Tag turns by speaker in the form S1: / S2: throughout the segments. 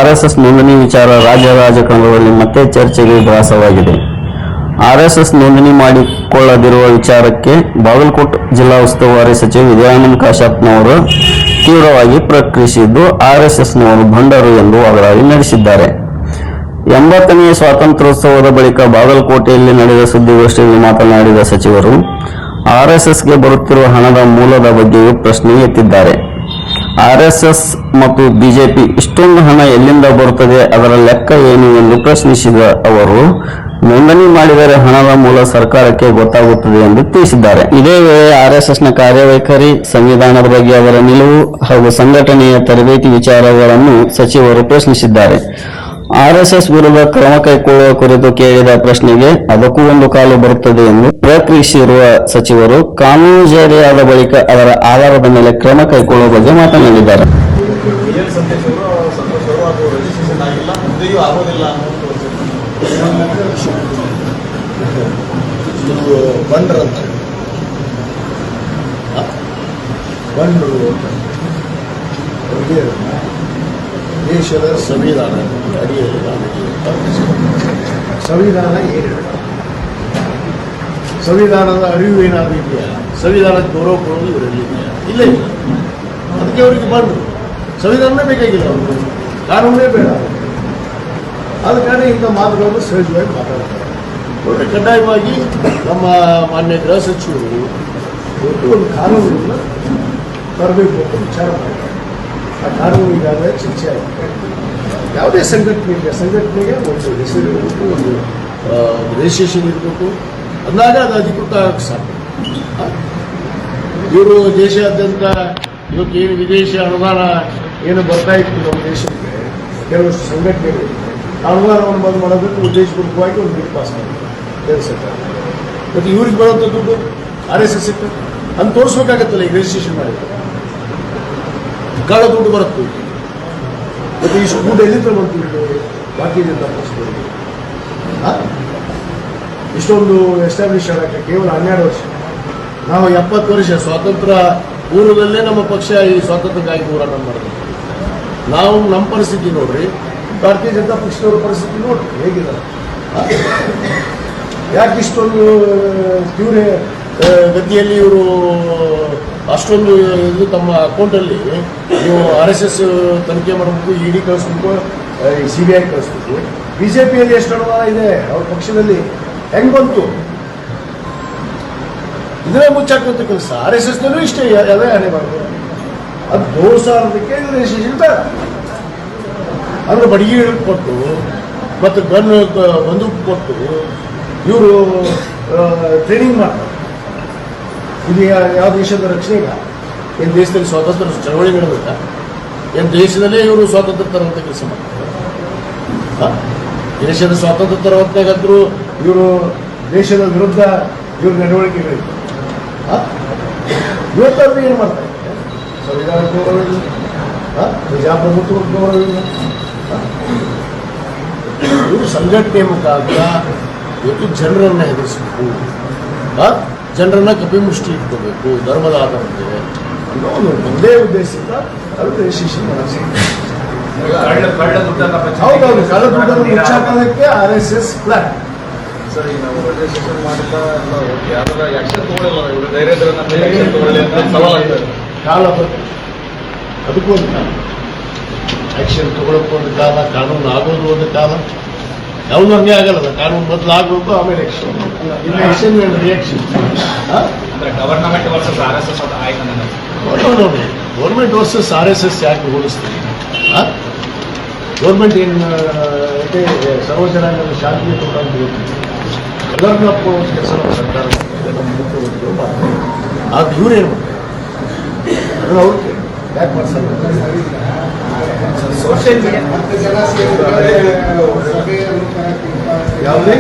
S1: RSS ನೋಂದಣಿ ವಿಚಾರ ರಾಜ್ಯ ರಾಜಕಾರಣದಲ್ಲಿ ಮತ್ತೆ ಚರ್ಚೆಗೆ ಗ್ರಾಸವಾಗಿದೆ. ಆರ್ಎಸ್ಎಸ್ ನೋಂದಣಿ ಮಾಡಿಕೊಳ್ಳದಿರುವ ವಿಚಾರಕ್ಕೆ ಬಾಗಲಕೋಟೆ ಜಿಲ್ಲಾ ಉಸ್ತುವಾರಿ ಸಚಿವ ವಿದ್ಯಾನಂದ ಕಾಶ್ಯಪ್ನವರು ತೀವ್ರವಾಗಿ ಪ್ರತಿಕ್ರಿಯಿಸಿದ್ದು, ಆರ್ಎಸ್ಎಸ್ನವರು ಭಂಡರು ಎಂದು ವಾಗ್ದಾಳಿ ನಡೆಸಿದ್ದಾರೆ. 80ನೇ ಸ್ವಾತಂತ್ರ್ಯೋತ್ಸವದ ಬಳಿಕ ಬಾಗಲಕೋಟೆಯಲ್ಲಿ ನಡೆದ ಸುದ್ದಿಗೋಷ್ಠಿಯಲ್ಲಿ ಮಾತನಾಡಿದ ಸಚಿವರು, ಆರ್ಎಸ್ಎಸ್ಗೆ ಬರುತ್ತಿರುವ ಹಣದ ಮೂಲದ ಬಗ್ಗೆಯೂ ಪ್ರಶ್ನೆ ಎತ್ತಿದ್ದಾರೆ. ಆರ್ಎಸ್ಎಸ್ ಮತ್ತು ಬಿಜೆಪಿ ಇಷ್ಟೊಂದು ಹಣ ಎಲ್ಲಿಂದ ಬರುತ್ತದೆ, ಅದರ ಲೆಕ್ಕ ಏನು ಎಂದು ಪ್ರಶ್ನಿಸಿದ ಅವರು, ನೋಂದಣಿ ಮಾಡಿದರೆ ಹಣದ ಮೂಲ ಸರ್ಕಾರಕ್ಕೆ ಗೊತ್ತಾಗುತ್ತದೆ ಎಂದು ತಿಳಿಸಿದ್ದಾರೆ. ಇದೇ ವೇಳೆ ಆರ್ಎಸ್ಎಸ್ನ ಕಾರ್ಯವೈಖರಿ, ಸಂವಿಧಾನದ ಬಗ್ಗೆ ಅವರ ನಿಲುವು ಹಾಗೂ ಸಂಘಟನೆಯ ತರಬೇತಿ ವಿಚಾರಗಳನ್ನು ಸಚಿವರು ಪ್ರಶ್ನಿಸಿದ್ದಾರೆ. ಆರ್ಎಸ್ಎಸ್ ವಿರುದ್ಧ ಕ್ರಮ ಕೈಗೊಳ್ಳುವ ಕುರಿತು ಕೇಳಿದ ಪ್ರಶ್ನೆಗೆ ಅದಕ್ಕೂ ಒಂದು ಕಾಲು ಬರುತ್ತದೆ ಎಂದು ಪ್ರತಿಕ್ರಿಯಿಸಿರುವ ಸಚಿವರು, ಕಾನೂನು ಜಾರಿಯಾದ ಬಳಿಕ ಅದರ ಆಧಾರದ ಮೇಲೆ ಕ್ರಮ ಕೈಗೊಳ್ಳುವ ಬಗ್ಗೆ ಮಾತನಾಡಿದ್ದಾರೆ.
S2: ದೇಶದ ಸಂವಿಧಾನ ಅಡಿಯಲ್ಲಿ ಸಂವಿಧಾನ ಏನು, ಸಂವಿಧಾನದ ಅರಿವು ಏನಾದರೂ ಇದೆಯಾ, ಸಂವಿಧಾನಕ್ಕೆ ಗೌರವ ಕೊಡೋದು ಇವರಲ್ಲಿ ಇಲ್ಲ ಇಲ್ಲ. ಅದಕ್ಕೆ ಅವರಿಗೆ ಬಂದರು ಸಂವಿಧಾನನೇ ಬೇಕಾಗಿಲ್ಲ, ಅವರು ಕಾನೂನೇ ಬೇಡ. ಆದ ಕಾರಣ ಇಂಥ ಮಾತುಗಳನ್ನು ಸಹಜವಾಗಿ ಮಾತಾಡ್ತಾರೆ. ನೋಡಿ, ಕಡ್ಡಾಯವಾಗಿ ನಮ್ಮ ಮಾನ್ಯ ಗೃಹ ಸಚಿವರು ಒಂದು ಕಾನೂನನ್ನು ತರಬೇಕು ಅಂತ ವಿಚಾರ ಮಾಡ್ತಾರೆ. ಆ ಕಾನೂನು ಈಗಾಗಲೇ ಚರ್ಚೆ ಆಗಿದೆ. ಯಾವುದೇ ಸಂಘಟನೆಗೆ ಒಂದು ಹೆಸರು ಇರಬೇಕು, ಒಂದು ರಿಜಿಸ್ಟ್ರೇಷನ್ ಇರಬೇಕು, ಅಂದಾಗ ಅದು ಅಧಿಕೃತ ಆಗಕ್ಕೆ ಸಾಧ್ಯ. ಇವರು ದೇಶಾದ್ಯಂತ ಇವತ್ತು ಏನು ವಿದೇಶಿ ಅನುದಾನ ಏನು ಬರ್ತಾ ಇತ್ತು ನಮ್ಮ ದೇಶಕ್ಕೆ, ಕೆಲವಷ್ಟು ಸಂಘಟನೆಗಳು ಅನುದಾನವನ್ನು ಬಂದ್ ಮಾಡೋದಕ್ಕೆ ಉದ್ದೇಶಪೂರ್ವಕವಾಗಿ ಒಂದು ಬಿಲ್ ಪಾಸ್ ಮಾಡಿದ್ದಾರೆ ಕೇಂದ್ರ ಸರ್ಕಾರ. ಮತ್ತು ಇವ್ರಿಗೆ ಬರೋಂಥ ದುಡ್ಡು RSS ಅಂತ ತೋರಿಸ್ಬೇಕಾಗತ್ತಲ್ಲ. ಈಗ ರಿಜಿಸ್ಟ್ರೇಷನ್ ಮಾಡಿದ್ದಾರೆ, ಕಾಳ ದುಡ್ಡು ಬರುತ್ತೆ. ಮತ್ತು ಇಷ್ಟು ದುಡ್ಡು ಎಲ್ಲಿ ತಗೊಂತೀವಿ ಭಾರತೀಯ ಜನತಾ ಪಕ್ಷದವರಿಗೆ? ಇಷ್ಟೊಂದು ಎಸ್ಟಾಬ್ಲಿಷ್ ಆಗಕ್ಕೆ ಕೇವಲ 12 ವರ್ಷ. ನಾವು 70 ವರ್ಷ ಸ್ವಾತಂತ್ರ್ಯ ಪೂರ್ವದಲ್ಲೇ ನಮ್ಮ ಪಕ್ಷ ಈ ಸ್ವಾತಂತ್ರ್ಯಕ್ಕಾಗಿ ಹೋರಾಟ ಮಾಡಿದ್ವಿ. ನಾವು ನಮ್ಮ ಪರಿಸ್ಥಿತಿ ನೋಡ್ರಿ, ಭಾರತೀಯ ಜನತಾ ಪಕ್ಷದವ್ರ ಪರಿಸ್ಥಿತಿ ನೋಡ್ರಿ ಹೇಗಿದ್ದಾರೆ. ಯಾಕೆ ಇಷ್ಟೊಂದು ತೀವ್ರ ಗತಿಯಲ್ಲಿ ಇವರು ಅಷ್ಟೊಂದು ಇದು ತಮ್ಮ ಅಕೌಂಟಲ್ಲಿ ನೀವು RSS ತನಿಖೆ ಮಾಡಬೇಕು, ED ಕಳಿಸ್ಬೇಕು, CBI ಕಳಿಸ್ಬೇಕು. BJPಯಲ್ಲಿ ಎಷ್ಟು ಅನುಮಾನ ಇದೆ ಅವ್ರ ಪಕ್ಷದಲ್ಲಿ, ಹೆಂಗ್ ಬಂತು? ಇದನ್ನೇ ಮುಚ್ಚಾಕಂತ ಕೆಲಸ. RSSನಲ್ಲೂ ಇಷ್ಟೇ ಅದೇ ಹಣೆ ಮಾಡ್ತಾರೆ. ಅದು ತೋರಿಸೋದಕ್ಕೆ ರಿಜಿಸ್ಟ್ರೇಷನ್ ಬೇಡ. ಅಂದ್ರೆ ಬಡಗಿ ಕೊಟ್ಟು ಮತ್ತು ಬಂದೂಕು ಕೊಟ್ಟು ಇವರು ಟ್ರೈನಿಂಗ್ ಮಾಡ್ತಾರೆ. ಇದು ಯಾವ ದೇಶದ ರಕ್ಷಣೆಗ? ಏನು ದೇಶದಲ್ಲಿ ಸ್ವಾತಂತ್ರ್ಯ ಚಳವಳಿ ನಡೆಬೇಕಾ? ಏನು ದೇಶದಲ್ಲೇ ಇವರು ಸ್ವಾತಂತ್ರ್ಯ ತರುವಂಥ ಕೆಲಸ ಮಾಡ್ತಾರೆ? ದೇಶದ ಸ್ವಾತಂತ್ರ್ಯ ತರುವಂತಾಗಾದ್ರೂ ಇವರು ದೇಶದ ವಿರುದ್ಧ ಇವ್ರ ನಡವಳಿಕೆಗಳಿವೆ. ಇವತ್ತಾದ್ರೂ ಏನು ಮಾಡ್ತಾರೆ? ಸಂವಿಧಾನ ಗೌರವ ಇಲ್ಲ, ಪ್ರಜಾಪ್ರಭುತ್ವ ಗೌರವ ಇಲ್ಲ. ಇವರು ಸಂಘಟನೆ ಮುಖಾಂತರ ಇವತ್ತು ಜನರನ್ನು ಹೆದರಿಸಬೇಕು, ಜನರನ್ನ ಕಪಿಮುಷ್ಟಿ ಇಟ್ಕೋಬೇಕು, ಧರ್ಮದ ಆಧಾರ ಮೇಲೆ ಅನ್ನೋ ಒಂದು ಒಂದೇ ಉದ್ದೇಶದಿಂದ ಅದು ರಿಜಿಸ್ಟ್ರೇಷನ್ ಹೌದೌದು. ಕಳ್ಳ ದುಡ್ಡನ್ನು ಮುಚ್ಚಾಕೋದಕ್ಕೆ RSS ಪ್ಲಾನ್.
S3: ಸರ್, ಈಗ ನಾವು ರಿಜಿಸ್ಟ್ರೇಷನ್ ಮಾಡಿದ ಯಾವ್ದಾರ ಆಕ್ಷನ್ ತಗೊಳ್ಳಲ್ಲ, ಇವರು ಧೈರ್ಯ ತಗೊಳ್ಳಿ ಅಂತ ಸವಾಲಾಗ್ತದೆ.
S2: ಕಾಲ ಬರ್ತದೆ, ಅದಕ್ಕೂ ಒಂದು ಕಾಲ. ಆಕ್ಷನ್ ತಗೊಳಕ್ಕೂ ಒಂದು ಕಾಲ, ಕಾನೂನು ಆಗೋದು ಒಂದು ಕಾಲ. ಯಾವುದು ಹಂಗೆ ಆಗಲ್ಲ, ಕಾನೂನು ಬದಲಾಗಬೇಕು, ಆಮೇಲೆ ಆಕ್ಷನ್. ಇಲ್ಲ action reaction.
S3: Government versus RSS ಅದು ಆಯ್ತು.
S2: ನೋಡಿ, ಗೌರ್ಮೆಂಟ್ ವರ್ಸಸ್ RSS ಯಾಕೆ ಹೋಲಿಸ್ತೀವಿ? ಗೌರ್ಮೆಂಟ್ ಏನು ಸರ್ವ ಜನಾಂಗದ ಶಾಂತಿಗೆ ಕೊಟ್ಟಂತ ಎಲ್ಲರನ್ನ ಒಪ್ಪುವ ಕೆಲಸ ಸರ್ಕಾರ ನಮ್ಮ ಮುಖ್ಯಮಂತ್ರಿಗಳು ಮಾಡ್ತಾರೆ. ಆದ್ರೆ ಇವ್ರೇನು ಮಾಡ್ತಾರೆ ಅದನ್ನು ಅವ್ರು ಯಾಕೆ ಮಾಡ್ತಾರೆ?
S3: ಸೋಷಿಯಲ್ ಮೀಡಿಯಾ
S2: ಯಾವುದೇ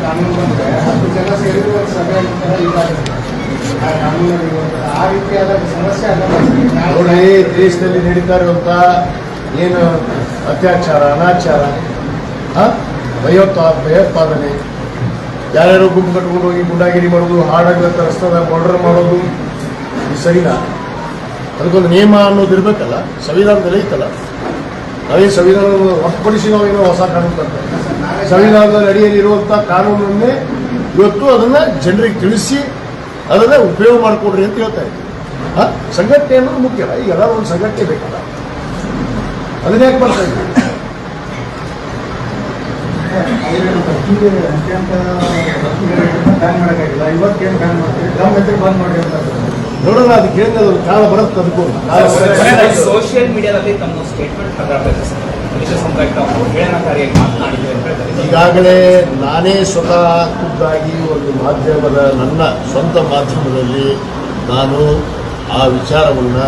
S4: ಕಾನೂನು ಬಂದರೆ 10 ಜನ ಸೇರಿದ್ರು ಒಂದು ಸಭೆ ಆ ರೀತಿಯಾದ ಸಮಸ್ಯೆ
S2: ನೋಡಿ, ದೇಶದಲ್ಲಿ ನಡೀತಾ ಇರುವಂಥ ಏನು ಅತ್ಯಾಚಾರ, ಅನಾಚಾರ, ಭಯೋತ್ಪಾದನೆ, ಯಾರ್ಯಾರು ಗುಂಪು ಕಟ್ಕೊಂಡು ಹೋಗಿ ಗುಂಡಾಗಿರಿ ಮಾಡೋದು, ಹಾಡಾಗ್ಲತ್ತ ರಸ್ತೆದಾಗ ಮರ್ಡರ್ ಮಾಡೋದು, ಇದು ಸರಿನಾ? ಅದಕ್ಕೊಂದು ನಿಯಮ ಅನ್ನೋದು ಇರಬೇಕಲ್ಲ, ಸಂವಿಧಾನದಲ್ಲಿ ಐತಲ್ಲ. ನಾವೇನು ಸಂವಿಧಾನವನ್ನು ಹೊರತುಪಡಿಸಿ ನಾವೇನೋ ಹೊಸ ಕಾನೂನು ತರ್ತೇವೆ. ಸಂವಿಧಾನದ ಅಡಿಯಲ್ಲಿ ಇರುವಂಥ ಕಾನೂನನ್ನೇ ಇವತ್ತು ಅದನ್ನು ಜನರಿಗೆ ತಿಳಿಸಿ ಅದನ್ನು ಉಪಯೋಗ ಮಾಡಿಕೊಡ್ರಿ ಅಂತ ಹೇಳ್ತಾ ಇದ್ದೀವಿ. ಸಂಘಟನೆ ಅನ್ನೋದು ಮುಖ್ಯ. ಈಗ ಎಲ್ಲರೂ ಒಂದು ಸಂಘಟನೆ ಬೇಕಲ್ಲ, ಅದನ್ನ ಯಾಕೆ ಮಾಡ್ತಾ ಇದ್ದೀವಿ? ನೋಡೋಣ, ಅದಕ್ಕೆ ಹೇಳಿದ್ರೆ ಅದು ಕಾಲ ಬರುತ್ತೆ. ಅದಕ್ಕೂ
S5: ಸೋಷಿಯಲ್ ಮೀಡಿಯಾದಲ್ಲಿ ತಮ್ಮ ಸ್ಟೇಟ್ಮೆಂಟ್ ಪ್ರಕಟಿಸಿದೆ ಸರ್. ವಿಷಯ ಸಂಪರ್ಕ ಹೇಳನಕಾರಿಯಾಗಿ ಮಾತನಾಡಿದೆ ಅಂತ ಹೇಳ್ತಾರೆ.
S2: ಈಗಾಗಲೇ ನಾನೇ ಸ್ವತಃ ಖುದ್ದಾಗಿ ಒಂದು ಮಾಧ್ಯಮದ ನನ್ನ ಸ್ವಂತ ಮಾಧ್ಯಮದಲ್ಲಿ ನಾನು ಆ ವಿಚಾರವನ್ನು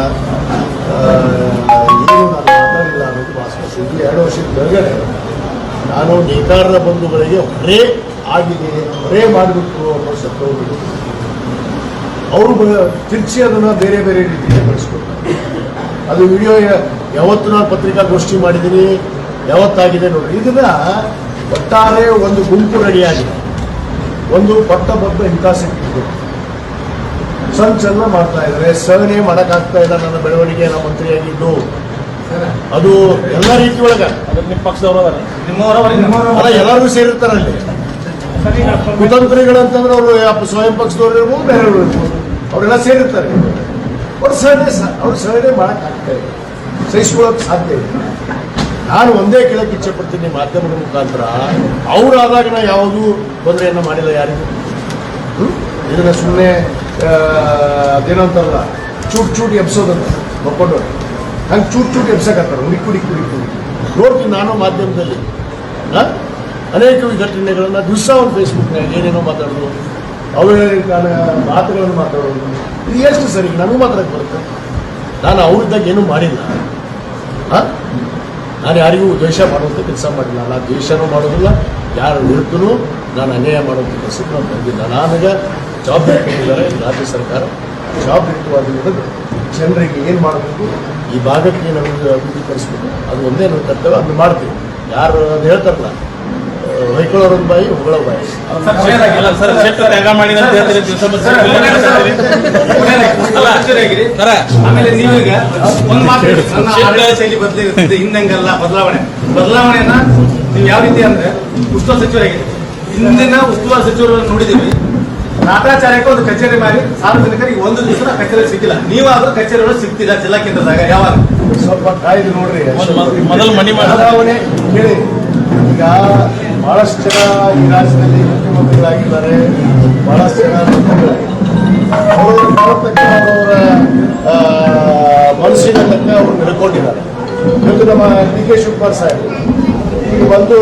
S2: ಏನು ನಾನು ಮಾತಾಡಿಲ್ಲ ಅನ್ನೋದು ವಾಸ್ತವ. 2 ವರ್ಷದ ಕೆಳಗಡೆ ನಾನು ನೇಕಾರರ ಬಂಧುಗಳಿಗೆ ಹೊರೆ ಆಗಿದೆ, ಹೊರೆ ಮಾಡಿಬಿಟ್ರು ಅನ್ನೋ ಸತ್ತೋದು ಅವರು ತಿರ್ಚಿ ಅದನ್ನು ಬೇರೆ ಬೇರೆ ರೀತಿಯಲ್ಲಿ ಬಳಸ್ಕೊಡ್ತಾರೆ. ಅದು ವಿಡಿಯೋ ಯಾವತ್ತು ನಾನು ಪತ್ರಿಕಾಗೋಷ್ಠಿ ಮಾಡಿದ್ದೀನಿ, ಯಾವತ್ತಾಗಿದೆ ನೋಡ್ರಿ. ಇದನ್ನ ಒಟ್ಟಾರೆ ಒಂದು ಗುಂಪು ರೆಡಿಯಾಗಿದೆ, ಒಂದು ಪಟ್ಟಬದ್ಧ ಹಿತಾಸಕ್ತಿ ಸಂಚಲನ ಮಾಡ್ತಾ ಇದ್ದಾರೆ. ಸಹನೆ ಮಾಡೋಕ್ಕಾಗ್ತಾ ಇಲ್ಲ ನನ್ನ ಬೆಳವಣಿಗೆ, ನಮ್ಮ ಮಂತ್ರಿಯಾಗಿದ್ದು. ಅದು ಎಲ್ಲ ರೀತಿ ಒಳಗ
S5: ನಿಮ್ಮ ಪಕ್ಷದವರು
S2: ಅಲ್ಲ, ಎಲ್ಲರಿಗೂ ಸೇರಿರ್ತಾರಲ್ಲಿ ಕುತಂತ್ರಿಗಳಂತಂದ್ರೆ ಅವರು ಸ್ವಯಂ ಪಕ್ಷದವ್ರು ಇರ್ಬೋದು, ಬೇರೆಯವರು ಇರ್ಬೋದು, ಅವರೆಲ್ಲ ಸೇರಿರ್ತಾರೆ. ಅವ್ರು ಸಹನೆ ಮಾಡೋಕ್ಕಾಗ್ತಾ ಇಲ್ಲ, ಸಹಿಸ್ಕೊಳ್ಳೋಕೆ ಸಾಧ್ಯ ಇಲ್ಲ. ನಾನು ಒಂದೇ ಕೇಳಕ್ಕೆ ಇಚ್ಛೆ ಪಡ್ತೀನಿ ಮಾಧ್ಯಮದ ಮುಖಾಂತರ, ಅವರಾದಾಗ ನಾ ಯಾವುದೂ ತೊಂದರೆಯನ್ನು ಮಾಡಿಲ್ಲ ಯಾರಿಗೂ. ಇದನ್ನ ಸುಮ್ಮನೆ ಅದೇನಂತಾರಲ್ಲ, ಚೂಟ್ ಎಬ್ಸೋದನ್ನ ಮಕ್ಕೊಂಡು ಹಂಗೆ ಚೂಟ್ ಎಬ್ಸಕತ್ತಾರ, ಹುಡುಕಿ ನೋಡ್ತೀನಿ ನಾನು ಮಾಧ್ಯಮದಲ್ಲಿ ಅನೇಕ ಘಟನೆಗಳನ್ನ ದಿವಸ ಒಂದು ಫೇಸ್ಬುಕ್ನಾಗ ಏನೇನೋ ಮಾತಾಡೋದು, ಅವರ ಮಾತುಗಳನ್ನು ಮಾತಾಡೋದು. ಇದು ಎಷ್ಟು ಸರಿ? ನನಗೂ ಮಾತಾಡಕ್ಕೆ ಬರುತ್ತೆ. ನಾನು ಅವ್ರಿದ್ದಾಗ ಏನೂ ಮಾಡಿಲ್ಲ. ನಾನು ಯಾರಿಗೂ ದ್ವೇಷ ಮಾಡುವಂಥ ಕೆಲಸ ಮಾಡಿಲ್ಲ. ನಾನು ದ್ವೇಷನೂ ಮಾಡೋದಿಲ್ಲ, ಯಾರ ವಿರುದ್ಧನೂ ನಾನು ಅನ್ಯಾಯ ಮಾಡುವಂಥ ಕೆಲಸಕ್ಕೆ ನಾನು ಬಂದಿಲ್ಲ. ನನಗೆ ಜವಾಬ್ದಾರಿ ಕೊಟ್ಟಿದ್ದಾರೆ ರಾಜ್ಯ ಸರ್ಕಾರ. ಜವಾಬ್ದಾರಿಯುತವಾಗಿ ಹಿಡಿದು ಜನರಿಗೆ ಏನು ಮಾಡಬೇಕು, ಈ ಭಾಗಕ್ಕೆ ಏನು ಅಭಿವೃದ್ಧಿಪಡಿಸ್ಬೇಕು, ಅದು ಒಂದೇ ನನ್ನ ಕರ್ತವ್ಯ. ಅದನ್ನು ಮಾಡ್ತೀವಿ. ಯಾರು ಅದು ಹೇಳ್ತಾರಲ್ಲ, ಹೊಯ್ಕೊಳ್ಳೋರೊಂದು ಬಾಯಿ, ಹೊಗಳೋ ಬಾಯಿ.
S3: ಆಮೇಲೆ ನೀವೀಗ ಒಂದು ಮಾತು, ನನ್ನ ಆಡಳಿತ ಶೈಲಿ ಬದಲಿರುತ್ತೆ, ಹಿಂದಂಗಲ್ಲ ಬದಲಾವಣೆಯನ್ನ ನೀವು ಯಾವ ರೀತಿ ಅಂದ್ರೆ ಉಸ್ತುವಾರಿ ಸಚಿವರಾಗಿದೆ. ಹಿಂದಿನ ಉಸ್ತುವಾರಿ ಸಚಿವರನ್ನು ನೋಡಿದ್ದೀವಿ, ನಾಟಾಚಾರ್ಯಕ್ಕೆ ಒಂದು ಕಚೇರಿ ಮಾಡಿ ಸಾರ್ವಜನಿಕರಿಗೆ ಒಂದು ದಿವಸ ಕಚೇರಿ ಸಿಕ್ಕಿಲ್ಲ. ನೀವಾದ್ರೂ ಕಚೇರಿಗಳು ಸಿಗ್ತಿಲ್ಲ ಜಿಲ್ಲಾ ಕೇಂದ್ರದಾಗ ಯಾವಾಗ?
S2: ಸ್ವಲ್ಪ ಕಾಯ್ದು ನೋಡ್ರಿ.
S5: ಮೊದಲು ಮನಿ
S2: ಬದಲಾವಣೆ ಹೇಳಿ. ಈಗ ಬಹಳಷ್ಟು ಜನ ಈ ರಾಜ್ಯದಲ್ಲಿ ಮುಖ್ಯಮಂತ್ರಿಗಳಾಗಿದ್ದಾರೆ, ಬಹಳಷ್ಟು ಜನ ಅವರು ಅವರ ಮನಸ್ಸಿನ ತಕ್ಕ ಅವರು ನಡ್ಕೊಂಡಿದ್ದಾರೆ. ಇವತ್ತು ನಮ್ಮ ಡಿ ಕೆ ಶಿವಕುಮಾರ್ ಸಾಹೇಬ್ ಈಗ ಬಂದು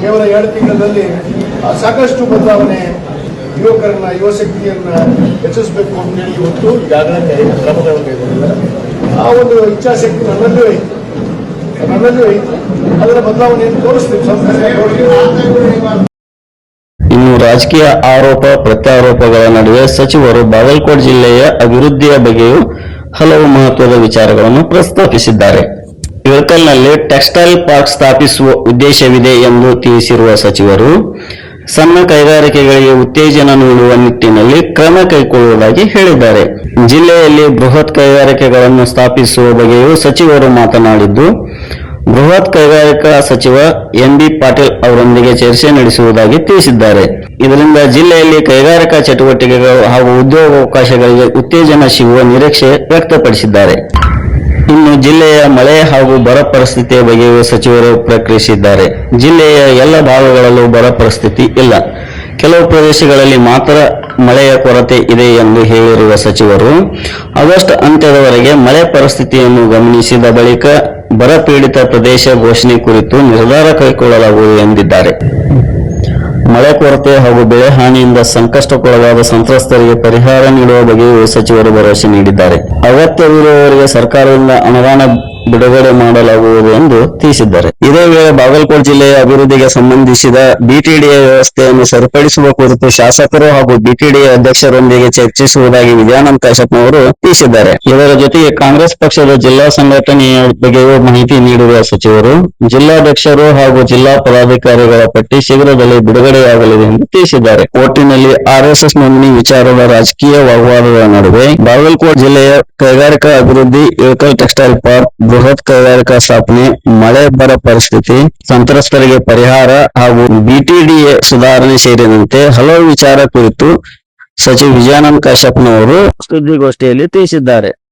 S2: ಕೇವಲ 2 ತಿಂಗಳಲ್ಲಿ ಸಾಕಷ್ಟು ಬದಲಾವಣೆ, ಯುವ ಶಕ್ತಿಯನ್ನು ಹೆಚ್ಚಿಸಬೇಕು ಅಂತೇಳಿ ಇವತ್ತು ಈಗಾಗಲೇ ಕ್ರಮಗಳನ್ನು ಕೈಗೊಂಡಿದ್ದಾರೆ. ಆ ಒಂದು ಇಚ್ಛಾಶಕ್ತಿ ನನ್ನಲ್ಲೂ ಐತಿ. ಅದರ ಬದಲಾವಣೆಯನ್ನು ತೋರಿಸ್ತೀವಿ.
S1: ಇನ್ನು ರಾಜಕೀಯ ಆರೋಪ ಪ್ರತ್ಯಾರೋಪಗಳ ನಡುವೆ ಸಚಿವರು ಬಾಗಲಕೋಟೆ ಜಿಲ್ಲೆಯ ಅಭಿವೃದ್ಧಿಯ ಬಗ್ಗೆಯೂ ಹಲವು ಮಹತ್ವದ ವಿಚಾರಗಳನ್ನು ಪ್ರಸ್ತಾಪಿಸಿದ್ದಾರೆ. ಇಳಕಲ್ನಲ್ಲಿ ಟೆಕ್ಸ್ಟೈಲ್ ಪಾರ್ಕ್ ಸ್ಥಾಪಿಸುವ ಉದ್ದೇಶವಿದೆ ಎಂದು ತಿಳಿಸಿರುವ ಸಚಿವರು ಸಣ್ಣ ಕೈಗಾರಿಕೆಗಳಿಗೆ ಉತ್ತೇಜನ ನೀಡುವ ನಿಟ್ಟಿನಲ್ಲಿ ಕ್ರಮ ಕೈಗೊಳ್ಳುವುದಾಗಿ ಹೇಳಿದ್ದಾರೆ. ಜಿಲ್ಲೆಯಲ್ಲಿ ಬೃಹತ್ ಕೈಗಾರಿಕೆಗಳನ್ನು ಸ್ಥಾಪಿಸುವ ಬಗ್ಗೆಯೂ ಸಚಿವರು ಮಾತನಾಡಿದ್ದು, ಬೃಹತ್ ಕೈಗಾರಿಕಾ ಸಚಿವ ಎನ್.ಬಿ. ಪಾಟೀಲ್ ಅವರೊಂದಿಗೆ ಚರ್ಚೆ ನಡೆಸುವುದಾಗಿ ತಿಳಿಸಿದ್ದಾರೆ. ಇದರಿಂದ ಜಿಲ್ಲೆಯಲ್ಲಿ ಕೈಗಾರಿಕಾ ಚಟುವಟಿಕೆಗಳು ಹಾಗೂ ಉದ್ಯೋಗಾವಕಾಶಗಳಿಗೆ ಉತ್ತೇಜನ ಸಿಗುವ ನಿರೀಕ್ಷೆ ವ್ಯಕ್ತಪಡಿಸಿದ್ದಾರೆ. ಇನ್ನು ಜಿಲ್ಲೆಯ ಮಳೆ ಹಾಗೂ ಬರ ಪರಿಸ್ಥಿತಿಯ ಬಗ್ಗೆಯೂ ಸಚಿವರು ಪ್ರಕಟಿಸಿದ್ದಾರೆ. ಜಿಲ್ಲೆಯ ಎಲ್ಲ ಭಾಗಗಳಲ್ಲೂ ಬರ ಪರಿಸ್ಥಿತಿ ಇಲ್ಲ, ಕೆಲವು ಪ್ರದೇಶಗಳಲ್ಲಿ ಮಾತ್ರ ಮಳೆಯ ಕೊರತೆ ಇದೆ ಎಂದು ಹೇಳಿರುವ ಸಚಿವರು ಆಗಸ್ಟ್ ಅಂತ್ಯದವರೆಗೆ ಮಳೆ ಪರಿಸ್ಥಿತಿಯನ್ನು ಗಮನಿಸಿದ ಬಳಿಕ ಬರ ಪೀಡಿತ ಪ್ರದೇಶ ಘೋಷಣೆ ಕುರಿತು ನಿರ್ಧಾರ ಕೈಗೊಳ್ಳಲಾಗುವುದು ಎಂದಿದ್ದಾರೆ. ಮಳೆ ಕೊರತೆ ಹಾಗೂ ಬೆಳೆ ಹಾನಿಯಿಂದ ಸಂಕಷ್ಟಕ್ಕೊಳಗಾದ ಸಂತ್ರಸ್ತರಿಗೆ ಪರಿಹಾರ ನೀಡುವ ಬಗ್ಗೆಯೂ ಸಚಿವರು ಭರವಸೆ ನೀಡಿದ್ದಾರೆ. ಅಗತ್ಯವಿರುವವರಿಗೆ ಸರ್ಕಾರದಿಂದ ಅನುದಾನ ಬಿಡುಗಡೆ ಮಾಡಲಾಗುವುದು ಎಂದು ತಿಳಿಸಿದ್ದಾರೆ. ಇದೇ ವೇಳೆ ಬಾಗಲಕೋಟೆ ಜಿಲ್ಲೆಯ ಅಭಿವೃದ್ಧಿಗೆ ಸಂಬಂಧಿಸಿದ ಬಿಟಿಡಿಎ ವ್ಯವಸ್ಥೆಯನ್ನು ಸರಿಪಡಿಸುವ ಕುರಿತು ಶಾಸಕರು ಹಾಗೂ ಬಿಟಿಡಿಎ ಅಧ್ಯಕ್ಷರೊಂದಿಗೆ ಚರ್ಚಿಸುವುದಾಗಿ ವಿಜಯಾನಂದ ಕಾಶಪ್ಪನವರು ತಿಳಿಸಿದ್ದಾರೆ. ಇದರ ಜೊತೆಗೆ ಕಾಂಗ್ರೆಸ್ ಪಕ್ಷದ ಜಿಲ್ಲಾ ಸಂಘಟನೆಯ ಬಗ್ಗೆಯೂ ಮಾಹಿತಿ ನೀಡಿರುವ ಸಚಿವರು ಜಿಲ್ಲಾಧ್ಯಕ್ಷರು ಹಾಗೂ ಜಿಲ್ಲಾ ಪದಾಧಿಕಾರಿಗಳ ಪಟ್ಟಿ ಶೀಘ್ರದಲ್ಲೇ ಬಿಡುಗಡೆಯಾಗಲಿದೆ ಎಂದು ತಿಳಿಸಿದ್ದಾರೆ. ಒಟ್ಟಿನಲ್ಲಿ ಆರ್ಎಸ್ಎಸ್ ನೋಂದಣಿ ವಿಚಾರದ ರಾಜಕೀಯ ವಾಗ್ವಾದದ ನಡುವೆ ಬಾಗಲಕೋಟೆ ಜಿಲ್ಲೆಯ ಕೈಗಾರಿಕಾ ಅಭಿವೃದ್ಧಿ, ಇಳಕಲ್ ಟೆಕ್ಸ್ಟೈಲ್ ಪಾರ್ಕ್, ಬೃಹತ್ ಕೈಗಾರಿಕಾ ಸ್ಥಾಪನೆ, ಮಳೆ ಬರ ಪರಿಸ್ಥಿತಿ, ಸಂತ್ರಸ್ತರಿಗೆ ಪರಿಹಾರ ಹಾಗೂ ಬಿಟಿಡಿಎ ಸುಧಾರಣೆ ಸೇರಿದಂತೆ ಹಲವು ವಿಚಾರ ಕುರಿತು ಸಚಿವ ವಿಜಯಾನಂದ ಕಾಶ್ಯಪ್ನವರು ಸುದ್ದಿಗೋಷ್ಠಿಯಲ್ಲಿ ತಿಳಿಸಿದ್ದಾರೆ.